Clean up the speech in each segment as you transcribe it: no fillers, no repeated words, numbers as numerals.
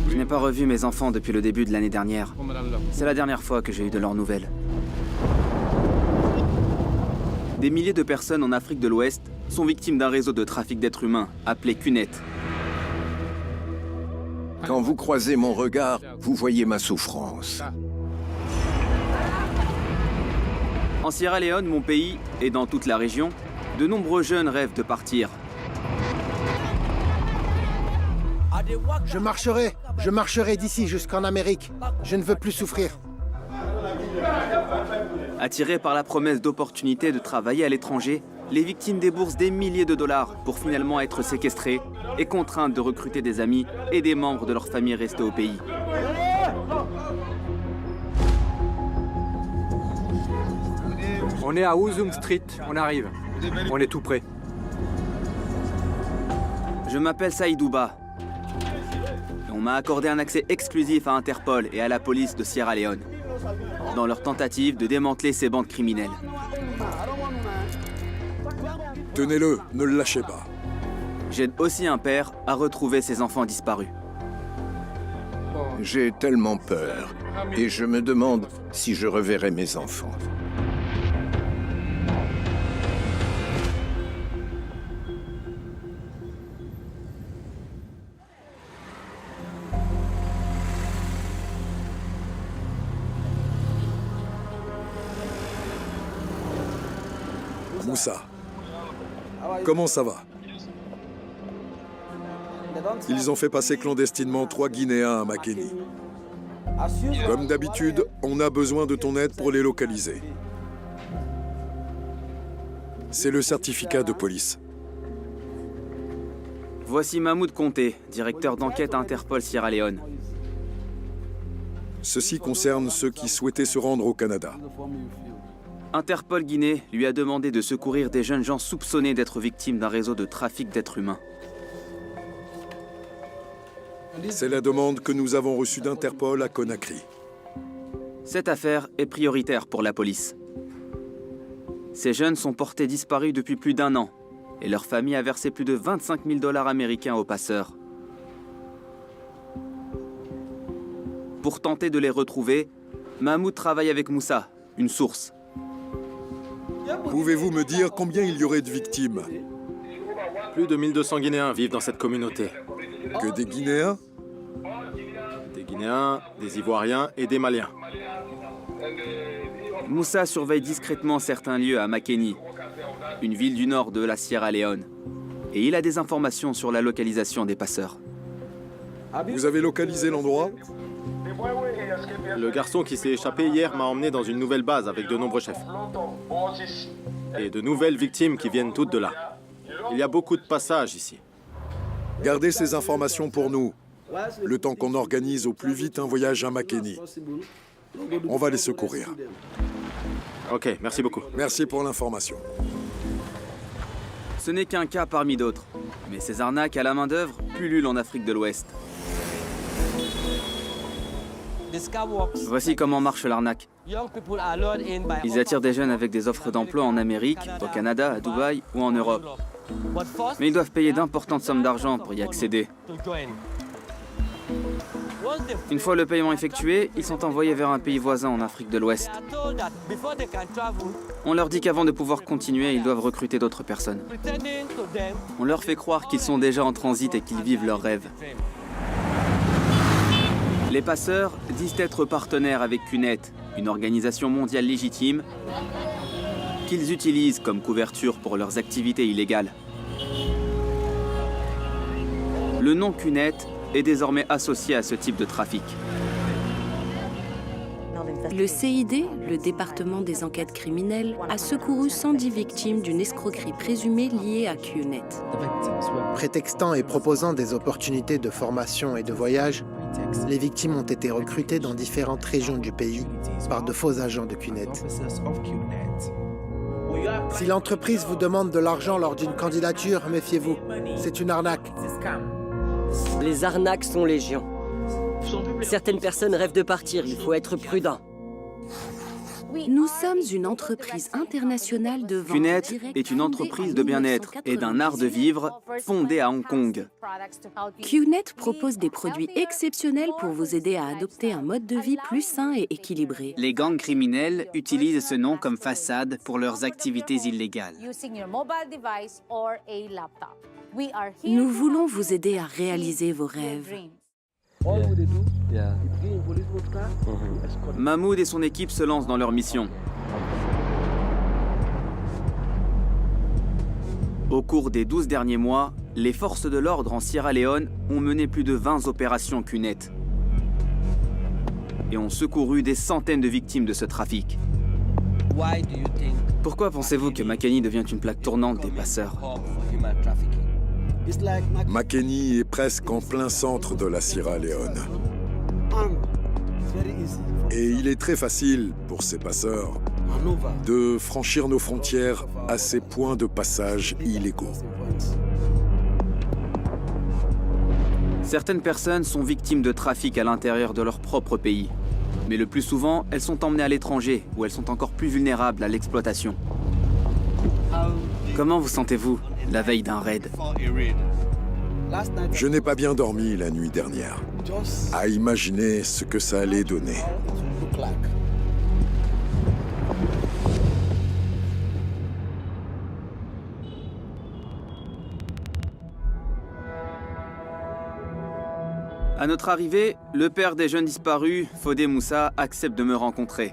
Je n'ai pas revu mes enfants depuis le début de l'année dernière. C'est la dernière fois que j'ai eu de leurs nouvelles. Des milliers de personnes en Afrique de l'Ouest sont victimes d'un réseau de trafic d'êtres humains appelé QNET. Quand vous croisez mon regard, vous voyez ma souffrance. En Sierra Leone, mon pays, et dans toute la région, de nombreux jeunes rêvent de partir. Je marcherai d'ici jusqu'en Amérique. Je ne veux plus souffrir. Attirés par la promesse d'opportunités de travailler à l'étranger, les victimes déboursent des milliers de dollars pour finalement être séquestrées et contraintes de recruter des amis et des membres de leur famille restés au pays. On est à Uzum Street, on arrive. On est tout près. Je m'appelle Saïdouba. Et on m'a accordé un accès exclusif à Interpol et à la police de Sierra Leone, dans leur tentative de démanteler ces bandes criminelles. Tenez-le, ne le lâchez pas. J'aide aussi un père à retrouver ses enfants disparus. J'ai tellement peur et je me demande si je reverrai mes enfants. Moussa, comment ça va? Ils ont fait passer clandestinement 3 Guinéens à Makeni. Comme d'habitude, on a besoin de ton aide pour les localiser. C'est le certificat de police. Voici Mahmoud Conté, directeur d'enquête à Interpol Sierra Leone. Ceci concerne ceux qui souhaitaient se rendre au Canada. Interpol Guinée lui a demandé de secourir des jeunes gens soupçonnés d'être victimes d'un réseau de trafic d'êtres humains. C'est la demande que nous avons reçue d'Interpol à Conakry. Cette affaire est prioritaire pour la police. Ces jeunes sont portés disparus depuis plus d'1 an et leur famille a versé plus de 25 000 $ américains aux passeurs. Pour tenter de les retrouver, Mahmoud travaille avec Moussa, une source. Pouvez-vous me dire combien il y aurait de victimes? Plus de 1200 Guinéens vivent dans cette communauté. Que des Guinéens? Des Guinéens, des Ivoiriens et des Maliens. Moussa surveille discrètement certains lieux à Makeni, une ville du nord de la Sierra Leone. Et il a des informations sur la localisation des passeurs. Vous avez localisé l'endroit? Le garçon qui s'est échappé hier m'a emmené dans une nouvelle base avec de nombreux chefs. Et de nouvelles victimes qui viennent toutes de là. Il y a beaucoup de passages ici. Gardez ces informations pour nous, le temps qu'on organise au plus vite un voyage à Makeni. On va les secourir. Ok, merci beaucoup. Merci pour l'information. Ce n'est qu'un cas parmi d'autres, mais ces arnaques à la main-d'œuvre pullulent en Afrique de l'Ouest. Voici comment marche l'arnaque. Ils attirent des jeunes avec des offres d'emploi en Amérique, au Canada, à Dubaï ou en Europe. Mais ils doivent payer d'importantes sommes d'argent pour y accéder. Une fois le paiement effectué, ils sont envoyés vers un pays voisin en Afrique de l'Ouest. On leur dit qu'avant de pouvoir continuer, ils doivent recruter d'autres personnes. On leur fait croire qu'ils sont déjà en transit et qu'ils vivent leurs rêves. Les passeurs disent être partenaires avec QNET, une organisation mondiale légitime, qu'ils utilisent comme couverture pour leurs activités illégales. Le nom QNET est désormais associé à ce type de trafic. Le CID, le département des enquêtes criminelles, a secouru 110 victimes d'une escroquerie présumée liée à QNET. Prétextant et proposant des opportunités de formation et de voyage, les victimes ont été recrutées dans différentes régions du pays par de faux agents de QNET. Si l'entreprise vous demande de l'argent lors d'une candidature, méfiez-vous. C'est une arnaque. Les arnaques sont légion. Certaines personnes rêvent de partir, il faut être prudent. Nous sommes une entreprise internationale de vente QNET directe est une fondée entreprise en de bien-être et d'un art de 1998. vivre fondée à Hong Kong. QNET propose des produits exceptionnels pour vous aider à adopter un mode de vie plus sain et équilibré. Les gangs criminels utilisent ce nom comme façade pour leurs activités illégales. Nous voulons vous aider à réaliser vos rêves. Mahmoud et son équipe se lancent dans leur mission. Au cours des 12 derniers mois, les forces de l'ordre en Sierra Leone ont mené plus de 20 opérations QNET et ont secouru des centaines de victimes de ce trafic. Pourquoi pensez-vous que Makeni devient une plaque tournante des passeurs? Makeni est presque en plein centre de la Sierra Leone. Et il est très facile pour ces passeurs de franchir nos frontières à ces points de passage illégaux. Certaines personnes sont victimes de trafic à l'intérieur de leur propre pays. Mais le plus souvent, elles sont emmenées à l'étranger, où elles sont encore plus vulnérables à l'exploitation. Comment vous sentez-vous la veille d'un raid? Je n'ai pas bien dormi la nuit dernière, à imaginer ce que ça allait donner. À notre arrivée, le père des jeunes disparus, Fodé Moussa, accepte de me rencontrer.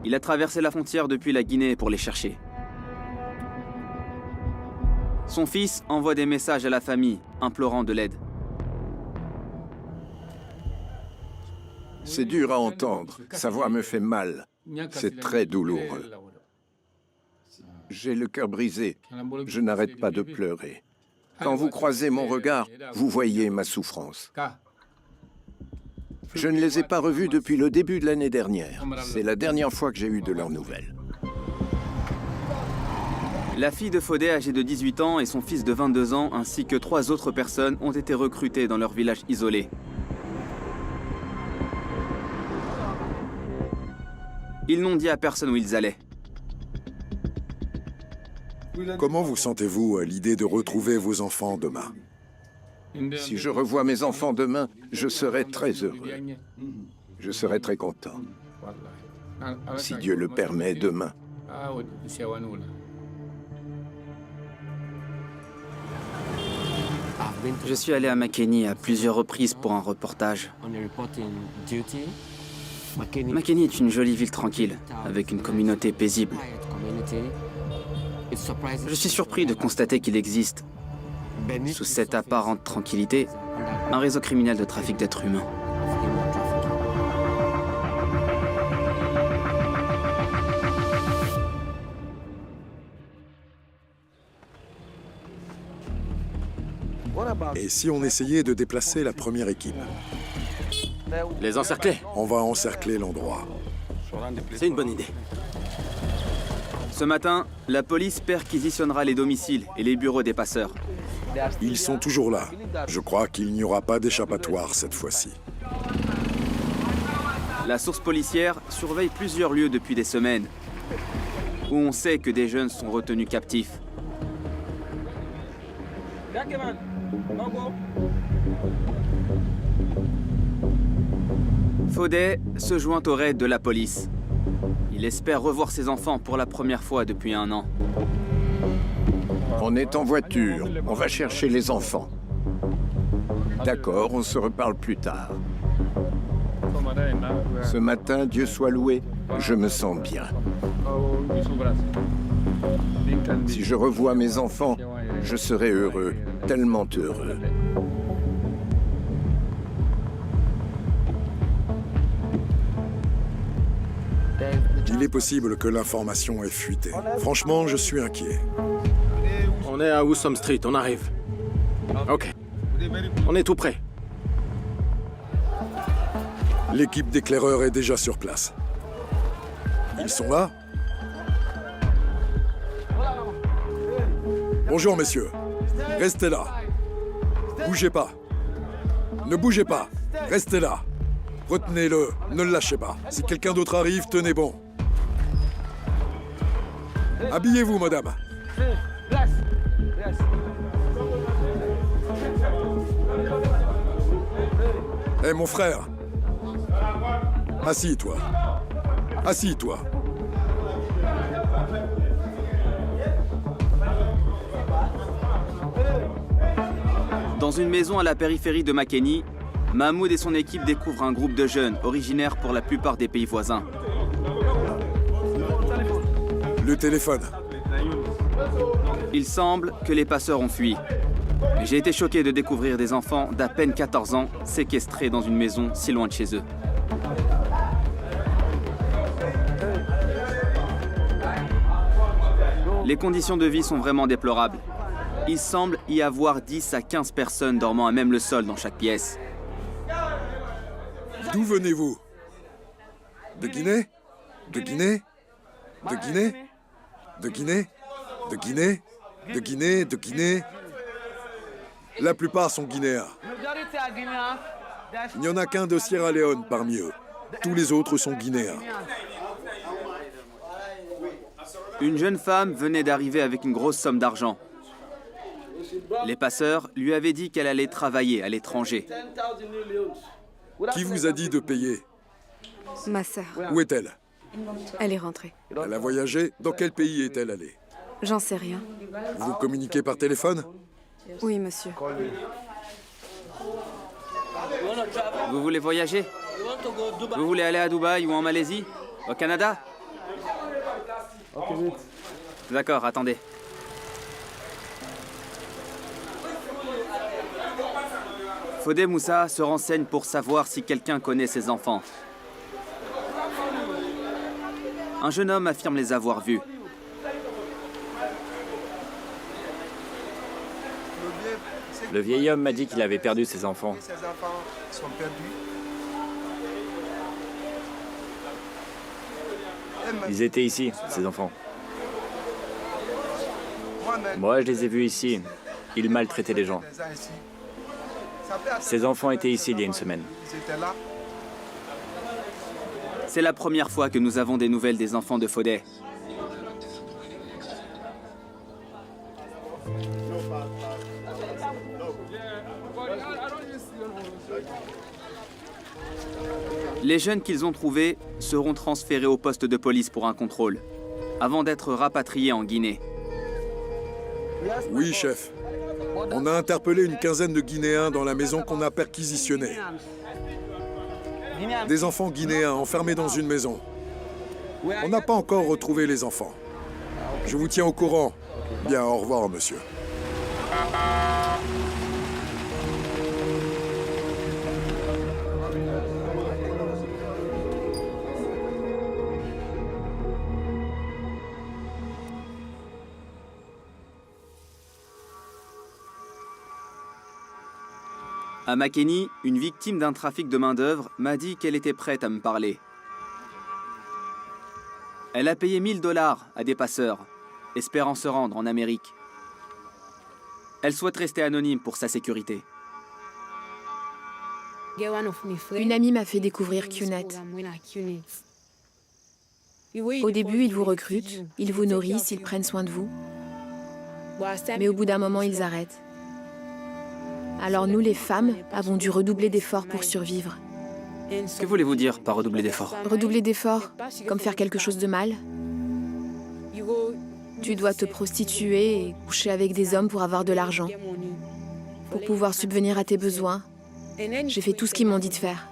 Il a traversé la frontière depuis la Guinée pour les chercher. Son fils envoie des messages à la famille, implorant de l'aide. C'est dur à entendre. Sa voix me fait mal. C'est très douloureux. J'ai le cœur brisé. Je n'arrête pas de pleurer. Quand vous croisez mon regard, vous voyez ma souffrance. Je ne les ai pas revus depuis le début de l'année dernière. C'est la dernière fois que j'ai eu de leurs nouvelles. La fille de Fodé, âgée de 18 ans, et son fils de 22 ans, ainsi que 3 autres personnes, ont été recrutées dans leur village isolé. Ils n'ont dit à personne où ils allaient. Comment vous sentez-vous à l'idée de retrouver vos enfants demain? Si je revois mes enfants demain, je serai très heureux. Je serai très content. Si Dieu le permet, demain. Je suis allé à Makeni à plusieurs reprises pour un reportage. Makeni est une jolie ville tranquille, avec une communauté paisible. Je suis surpris de constater qu'il existe, sous cette apparente tranquillité, un réseau criminel de trafic d'êtres humains. Et si on essayait de déplacer la première équipe? Les encercler, On va encercler l'endroit. c'est une bonne idée. Ce matin, la police perquisitionnera les domiciles et les bureaux des passeurs. Ils sont toujours là. Je crois qu'il n'y aura pas d'échappatoire cette fois-ci. La source policière surveille plusieurs lieux depuis des semaines, où on sait que des jeunes sont retenus captifs. Fodé se joint au raid de la police. Il espère revoir ses enfants pour la première fois depuis 1 an. On est en voiture. On va chercher les enfants. D'accord, on se reparle plus tard. Ce matin, Dieu soit loué, je me sens bien. Si je revois mes enfants, je serai heureux, tellement heureux. Il est possible que l'information ait fuité. Franchement, je suis inquiet. On est à Woosum Street, on arrive. Ok. On est tout prêt. L'équipe d'éclaireurs est déjà sur place. Ils sont là? Bonjour, messieurs. Restez là. Bougez pas. Ne bougez pas. Restez là. Retenez-le, ne le lâchez pas. Si quelqu'un d'autre arrive, tenez bon. Habillez-vous, madame. Hé, mon frère. Assis-toi. Assis-toi. Dans une maison à la périphérie de Makeni, Mahmoud et son équipe découvrent un groupe de jeunes originaires pour la plupart des pays voisins. Le téléphone. Il semble que les passeurs ont fui. Mais j'ai été choqué de découvrir des enfants d'à peine 14 ans séquestrés dans une maison si loin de chez eux. Les conditions de vie sont vraiment déplorables. Il semble y avoir 10 à 15 personnes dormant à même le sol dans chaque pièce. D'où venez-vous? De Guinée? De Guinée? De Guinée? De Guinée? De Guinée? De Guinée? De Guinée? La plupart sont guinéens. Il n'y en a qu'un de Sierra Leone parmi eux. Tous les autres sont guinéens. Une jeune femme venait d'arriver avec une grosse somme d'argent. Les passeurs lui avaient dit qu'elle allait travailler à l'étranger. Qui vous a dit de payer? Ma sœur. Où est-elle? Elle est rentrée. Elle a voyagé? Dans quel pays est-elle allée? J'en sais rien. Vous communiquez par téléphone? Oui, monsieur. Vous voulez voyager? Vous voulez aller à Dubaï ou en Malaisie? Au Canada? D'accord, attendez. Fodé Moussa se renseigne pour savoir si quelqu'un connaît ses enfants. Un jeune homme affirme les avoir vus. Le vieil homme m'a dit qu'il avait perdu ses enfants. Ils étaient ici, ces enfants. Moi, je les ai vus ici. Ils maltraitaient les gens. Ces enfants étaient ici il y a une semaine. C'est la première fois que nous avons des nouvelles des enfants de Fodé. Les jeunes qu'ils ont trouvés seront transférés au poste de police pour un contrôle, avant d'être rapatriés en Guinée. Oui, chef. On a interpellé une quinzaine de Guinéens dans la maison qu'on a perquisitionnée. Des enfants guinéens enfermés dans une maison. On n'a pas encore retrouvé les enfants. Je vous tiens au courant. Bien, au revoir, monsieur. À Makeni, une victime d'un trafic de main-d'œuvre m'a dit qu'elle était prête à me parler. Elle a payé 1 000 $ à des passeurs, espérant se rendre en Amérique. Elle souhaite rester anonyme pour sa sécurité. Une amie m'a fait découvrir QNet. Au début, ils vous recrutent, ils vous nourrissent, ils prennent soin de vous. Mais au bout d'un moment, ils arrêtent. Alors nous, les femmes, avons dû redoubler d'efforts pour survivre. Que voulez-vous dire par redoubler d'efforts? Redoubler d'efforts, comme faire quelque chose de mal. Tu dois te prostituer et coucher avec des hommes pour avoir de l'argent, pour pouvoir subvenir à tes besoins. J'ai fait tout ce qu'ils m'ont dit de faire.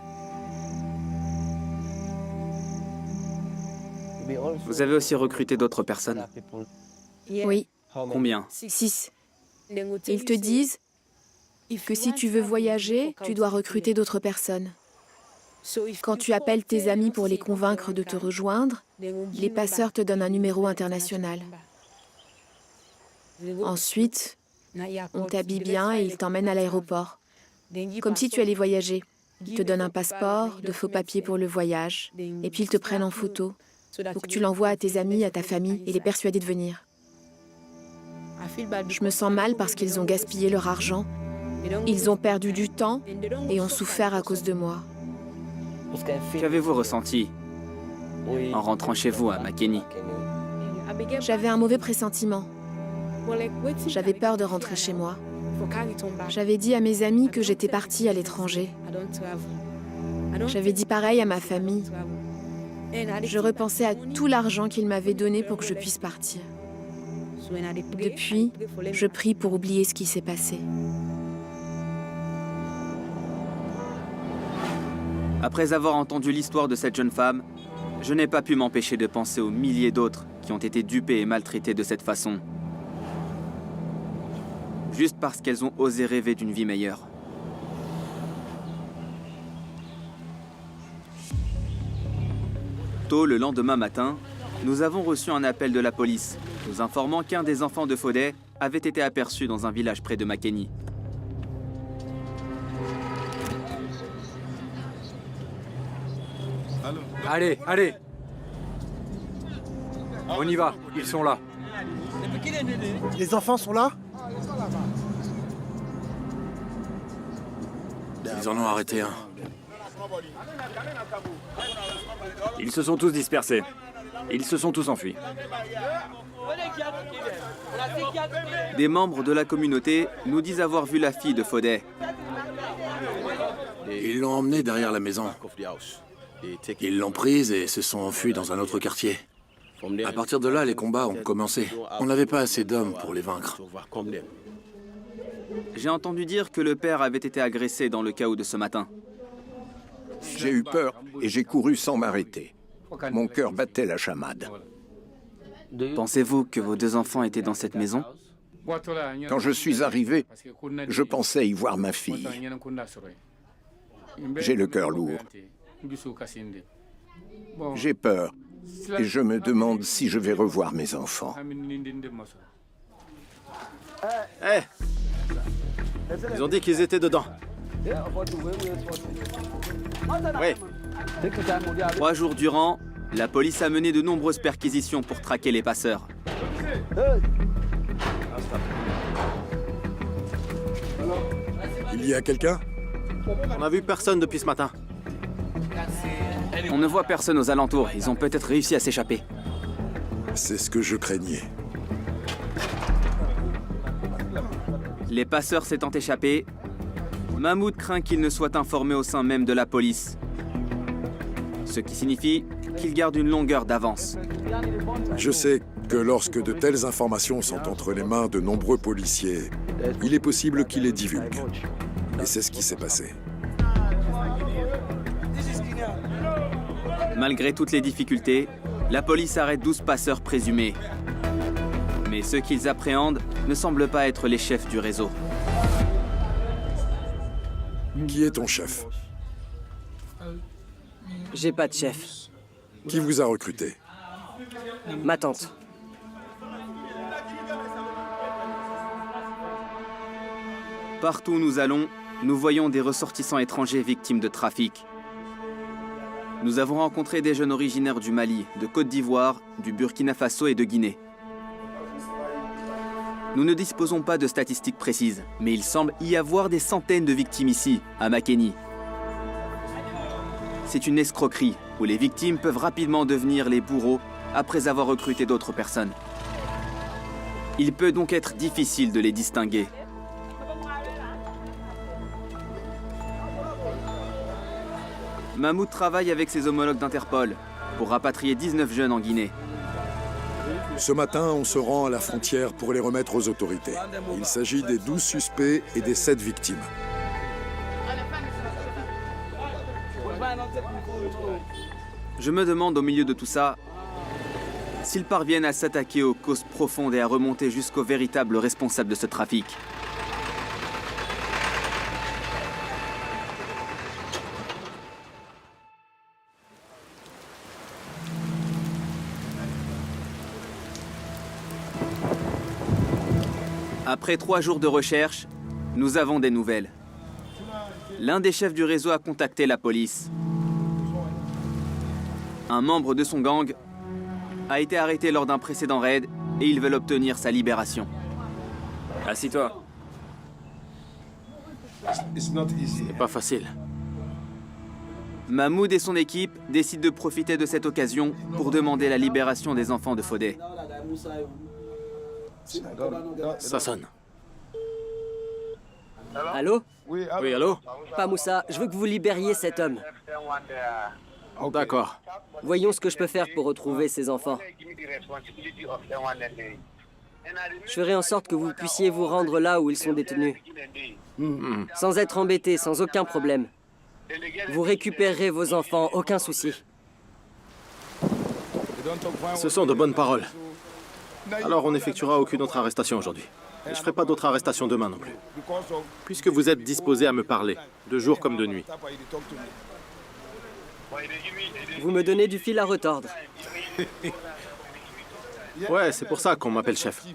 Vous avez aussi recruté d'autres personnes? Oui. Combien? 6. Ils te disent que si tu veux voyager, tu dois recruter d'autres personnes. Quand tu appelles tes amis pour les convaincre de te rejoindre, les passeurs te donnent un numéro international. Ensuite, on t'habille bien et ils t'emmènent à l'aéroport. Comme si tu allais voyager. Ils te donnent un passeport, de faux papiers pour le voyage, et puis ils te prennent en photo pour que tu l'envoies à tes amis, à ta famille et les persuader de venir. Je me sens mal parce qu'ils ont gaspillé leur argent. Ils ont perdu du temps et ont souffert à cause de moi. Qu'avez-vous ressenti en rentrant chez vous à Makeni? J'avais un mauvais pressentiment. J'avais peur de rentrer chez moi. J'avais dit à mes amis que j'étais partie à l'étranger. J'avais dit pareil à ma famille. Je repensais à tout l'argent qu'ils m'avaient donné pour que je puisse partir. Depuis, je prie pour oublier ce qui s'est passé. Après avoir entendu l'histoire de cette jeune femme, je n'ai pas pu m'empêcher de penser aux milliers d'autres qui ont été dupés et maltraités de cette façon. Juste parce qu'elles ont osé rêver d'une vie meilleure. Tôt le lendemain matin, nous avons reçu un appel de la police, nous informant qu'un des enfants de Fodé avait été aperçu dans un village près de Makeni. Allez, allez. On y va, ils sont là. Les enfants sont là? Ils en ont arrêté un. Ils se sont tous dispersés. Ils se sont tous enfuis. Des membres de la communauté nous disent avoir vu la fille de Fodé. Ils l'ont emmenée derrière la maison. Ils l'ont prise et se sont enfuis dans un autre quartier. À partir de là, les combats ont commencé. On n'avait pas assez d'hommes pour les vaincre. J'ai entendu dire que le père avait été agressé dans le chaos de ce matin. J'ai eu peur et j'ai couru sans m'arrêter. Mon cœur battait la chamade. Pensez-vous que vos deux enfants étaient dans cette maison? Quand je suis arrivé, je pensais y voir ma fille. J'ai le cœur lourd. J'ai peur et je me demande si je vais revoir mes enfants. Hé! Ils ont dit qu'ils étaient dedans. Oui. 3 jours durant, la police a mené de nombreuses perquisitions pour traquer les passeurs. Il y a quelqu'un? On n'a vu personne depuis ce matin. On ne voit personne aux alentours. Ils ont peut-être réussi à s'échapper. C'est ce que je craignais. Les passeurs s'étant échappés, Mahmoud craint qu'ils ne soient informés au sein même de la police. Ce qui signifie qu'ils gardent une longueur d'avance. Je sais que lorsque de telles informations sont entre les mains de nombreux policiers, il est possible qu'ils les divulguent. Et c'est ce qui s'est passé. Malgré toutes les difficultés, la police arrête 12 passeurs présumés. Mais ceux qu'ils appréhendent ne semblent pas être les chefs du réseau. Qui est ton chef? J'ai pas de chef. Qui vous a recruté? Ma tante. Partout où nous allons, nous voyons des ressortissants étrangers victimes de trafic. Nous avons rencontré des jeunes originaires du Mali, de Côte d'Ivoire, du Burkina Faso et de Guinée. Nous ne disposons pas de statistiques précises, mais il semble y avoir des centaines de victimes ici, à Makeni. C'est une escroquerie où les victimes peuvent rapidement devenir les bourreaux après avoir recruté d'autres personnes. Il peut donc être difficile de les distinguer. Mahmoud travaille avec ses homologues d'Interpol pour rapatrier 19 jeunes en Guinée. Ce matin, on se rend à la frontière pour les remettre aux autorités. Il s'agit des 12 suspects et des 7 victimes. Je me demande au milieu de tout ça, s'ils parviennent à s'attaquer aux causes profondes et à remonter jusqu'aux véritables responsables de ce trafic. Après 3 jours de recherche, nous avons des nouvelles. L'un des chefs du réseau a contacté la police. Un membre de son gang a été arrêté lors d'un précédent raid et ils veulent obtenir sa libération. Assis-toi. C'est pas facile. Mahmoud et son équipe décident de profiter de cette occasion pour demander la libération des enfants de Fodé. Ça sonne. Allô? Oui, allô? Pas Moussa, je veux que vous libériez cet homme. D'accord. Voyons ce que je peux faire pour retrouver ces enfants. Je ferai en sorte que vous puissiez vous rendre là où ils sont détenus. Sans être embêtés, sans aucun problème. Vous récupérerez vos enfants, aucun souci. Ce sont de bonnes paroles. Alors on n'effectuera aucune autre arrestation aujourd'hui. Et je ferai pas d'autres arrestations demain non plus. Puisque vous êtes disposé à me parler, de jour comme de nuit. Vous me donnez du fil à retordre. Ouais, c'est pour ça qu'on m'appelle chef.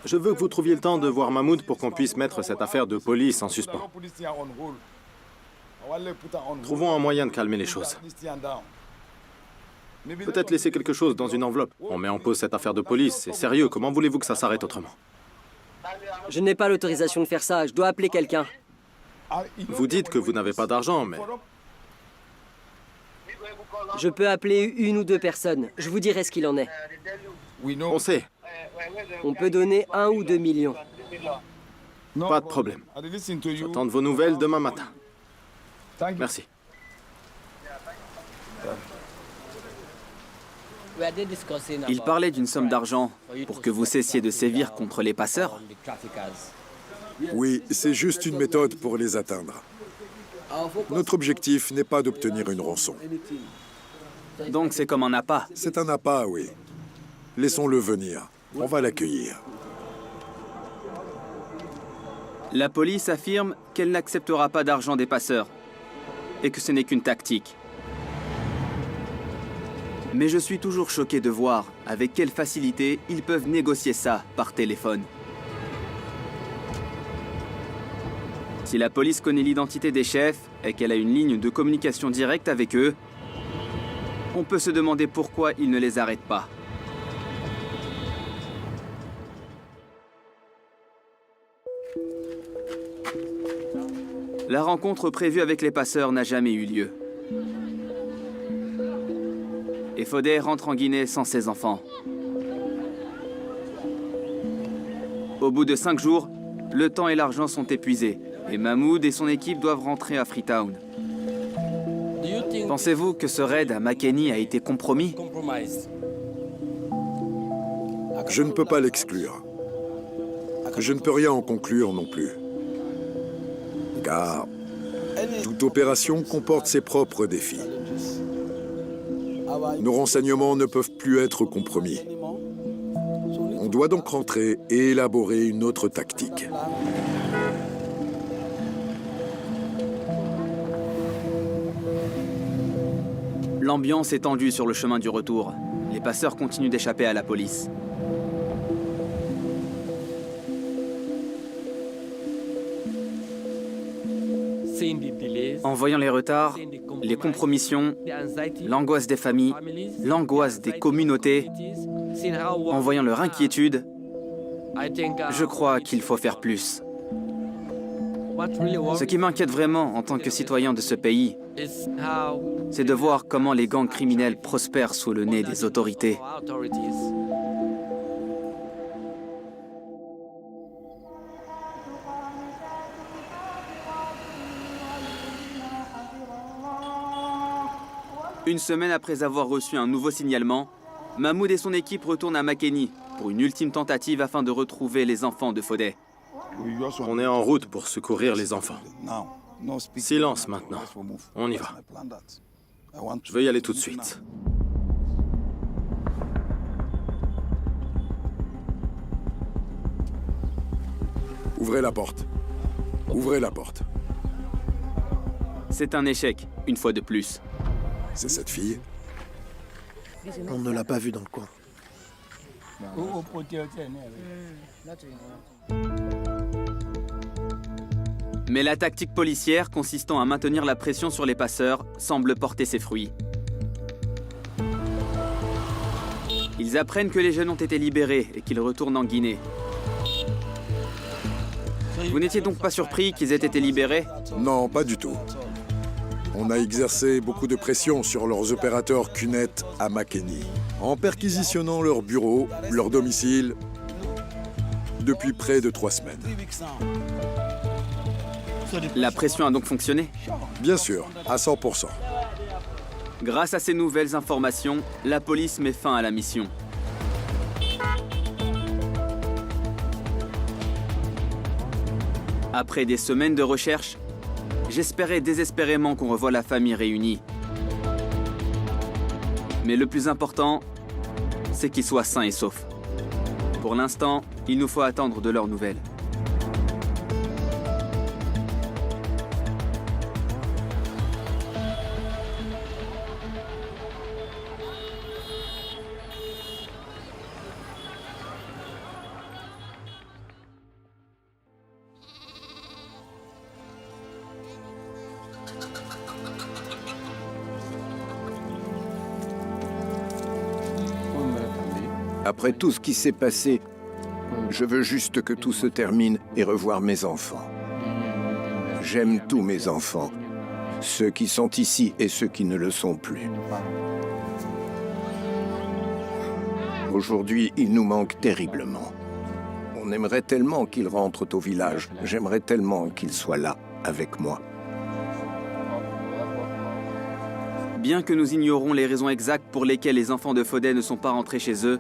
Je veux que vous trouviez le temps de voir Mahmoud pour qu'on puisse mettre cette affaire de police en suspens. Trouvons un moyen de calmer les choses. Peut-être laisser quelque chose dans une enveloppe. On met en pause cette affaire de police. C'est sérieux. Comment voulez-vous que ça s'arrête autrement? Je n'ai pas l'autorisation de faire ça. Je dois appeler quelqu'un. Vous dites que vous n'avez pas d'argent, mais... Je peux appeler une ou deux personnes. Je vous dirai ce qu'il en est. On sait. On peut donner 1 ou 2 millions. Pas de problème. J'attends de vos nouvelles demain matin. Merci. Il parlait d'une somme d'argent pour que vous cessiez de sévir contre les passeurs. Oui, c'est juste une méthode pour les atteindre. Notre objectif n'est pas d'obtenir une rançon. Donc c'est comme un appât. C'est un appât, oui. Laissons-le venir. On va l'accueillir. La police affirme qu'elle n'acceptera pas d'argent des passeurs et que ce n'est qu'une tactique. Mais je suis toujours choqué de voir avec quelle facilité ils peuvent négocier ça par téléphone. Si la police connaît l'identité des chefs et qu'elle a une ligne de communication directe avec eux, on peut se demander pourquoi ils ne les arrêtent pas. La rencontre prévue avec les passeurs n'a jamais eu lieu. Et Fodé rentre en Guinée sans ses enfants. Au bout de 5 jours, le temps et l'argent sont épuisés et Mahmoud et son équipe doivent rentrer à Freetown. Pensez-vous que ce raid à Makeni a été compromis? Je ne peux pas l'exclure. Je ne peux rien en conclure non plus. Car toute opération comporte ses propres défis. Nos renseignements ne peuvent plus être compromis. On doit donc rentrer et élaborer une autre tactique. L'ambiance est tendue sur le chemin du retour. Les passeurs continuent d'échapper à la police. En voyant les retards, les compromissions, l'angoisse des familles, l'angoisse des communautés, en voyant leur inquiétude, je crois qu'il faut faire plus. Ce qui m'inquiète vraiment en tant que citoyen de ce pays, c'est de voir comment les gangs criminels prospèrent sous le nez des autorités. Une semaine après avoir reçu un nouveau signalement, Mahmoud et son équipe retournent à Makeni pour une ultime tentative afin de retrouver les enfants de Fodé. On est en route pour secourir les enfants. Silence maintenant. On y va. Je veux y aller tout de suite. Ouvrez la porte. Ouvrez la porte. C'est un échec, une fois de plus. C'est cette fille? On ne l'a pas vue dans le coin. Mais la tactique policière consistant à maintenir la pression sur les passeurs semble porter ses fruits. Ils apprennent que les jeunes ont été libérés et qu'ils retournent en Guinée. Vous n'étiez donc pas surpris qu'ils aient été libérés? Non, pas du tout. On a exercé beaucoup de pression sur leurs opérateurs CUNET à Makeni, en perquisitionnant leurs bureaux, leurs domiciles, depuis près de 3 semaines. La pression a donc fonctionné? Bien sûr, à 100%. Grâce à ces nouvelles informations, la police met fin à la mission. Après des semaines de recherche, j'espérais désespérément qu'on revoie la famille réunie. Mais le plus important, c'est qu'ils soient sains et saufs. Pour l'instant, il nous faut attendre de leurs nouvelles. Après tout ce qui s'est passé, je veux juste que tout se termine et revoir mes enfants. J'aime tous mes enfants, ceux qui sont ici et ceux qui ne le sont plus. Aujourd'hui, ils nous manquent terriblement. On aimerait tellement qu'ils rentrent au village. J'aimerais tellement qu'ils soient là, avec moi. Bien que nous ignorons les raisons exactes pour lesquelles les enfants de Fodé ne sont pas rentrés chez eux,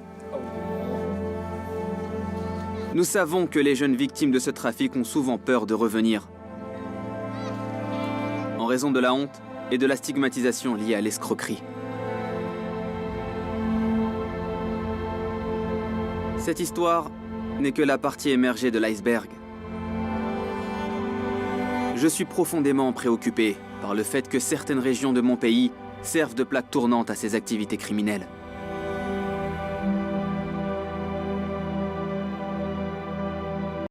nous savons que les jeunes victimes de ce trafic ont souvent peur de revenir, en raison de la honte et de la stigmatisation liée à l'escroquerie. Cette histoire n'est que la partie émergée de l'iceberg. Je suis profondément préoccupé par le fait que certaines régions de mon pays servent de plaque tournante à ces activités criminelles.